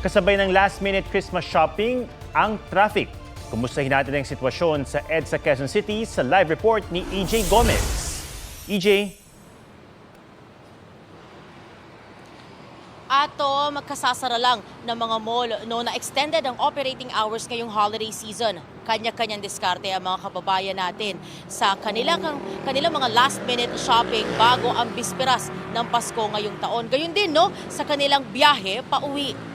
Kasabay ng last-minute Christmas shopping, ang traffic. Kumustahin natin ang sitwasyon sa EDSA Quezon City sa live report ni EJ Gomez. EJ? Ato, magkasasara lang ng mga mall no, na extended ang operating hours ngayong holiday season. Kanya-kanyang diskarte ang mga kababayan natin sa kanilang mga last-minute shopping bago ang bisperas ng Pasko ngayong taon. Gayun din no, sa kanilang biyahe pauwi.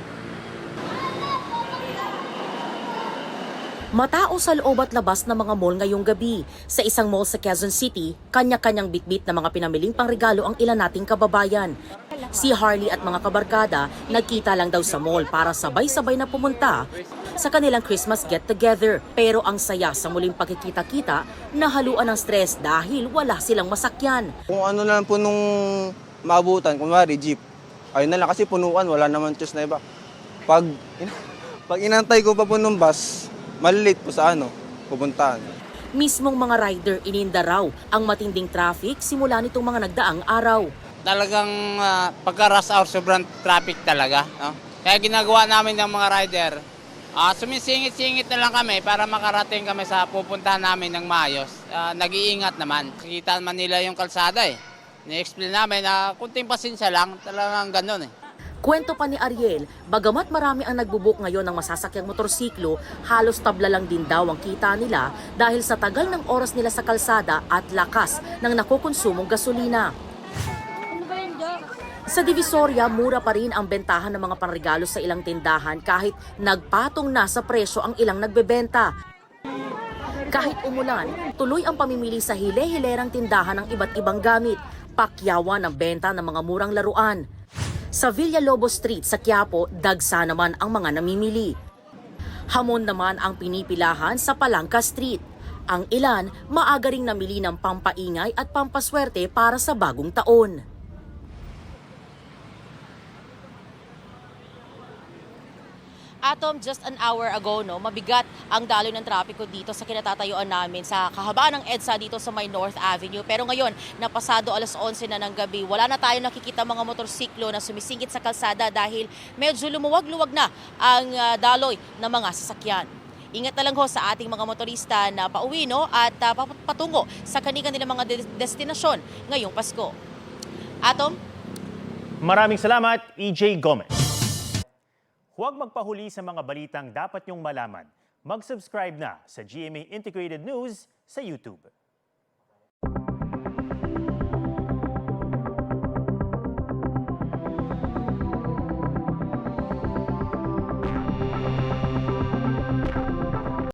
Matao sa loob at labas ng mga mall ngayong gabi. Sa isang mall sa Quezon City, kanya-kanyang bitbit na mga pinamiling pangregalo ang ilan nating kababayan. Si Harley at mga kabarkada nagkita lang daw sa mall para sabay-sabay na pumunta sa kanilang Christmas get-together. Pero ang saya sa muling pagkikita-kita, nahaluan ng stress dahil wala silang masakyan. Kung ano lang po nung maabutan, kunwari jeep, ayun na lang kasi punuan, wala naman choice na iba. Pag inantay ko pa po nung bus, malilate po sa pupuntahan. Mismong mga rider ininda raw ang matinding traffic simula nitong mga nagdaang araw. Talagang pagka-rush hour, sobrang traffic talaga. No? Kaya ginagawa namin ng mga rider, sumisingit-singit na lang kami para makarating kami sa pupuntahan namin ng maayos. Nag-iingat naman. Kita man nila yung kalsada eh. Ni-explain namin na kunting pasensya lang, talagang ganun eh. Kwento pa ni Ariel, bagamat marami ang nagbubuk ngayon ng masasakyang motorsiklo, halos tabla lang din daw ang kita nila dahil sa tagal ng oras nila sa kalsada at lakas ng nakukonsumong gasolina. Sa Divisoria, mura pa rin ang bentahan ng mga panregalo sa ilang tindahan kahit nagpatong na sa presyo ang ilang nagbebenta. Kahit umulan, tuloy ang pamimili sa hile-hilerang tindahan ng iba't ibang gamit, pakyawan ang benta ng mga murang laruan. Sa Villalobos Street sa Quiapo, dagsa naman ang mga namimili. Hamon naman ang pinipilahan sa Palangka Street. Ang ilan, maaga ring namili ng pampaingay at pampaswerte para sa bagong taon. Atom, just an hour ago, no, mabigat ang daloy ng trapiko dito sa kinatatayuan namin sa kahabaan ng EDSA dito sa may North Avenue. Pero ngayon, napasado alas 11 na ng gabi, wala na tayo nakikita mga motorsiklo na sumisingit sa kalsada dahil medyo lumuwag-luwag na ang daloy ng mga sasakyan. Ingat na lang ho sa ating mga motorista na pauwi no, at patungo sa kanilang mga destinasyon ngayong Pasko. Atom? Maraming salamat, EJ Gomez. Huwag magpahuli sa mga balitang dapat niyong malaman. Mag-subscribe na sa GMA Integrated News sa YouTube.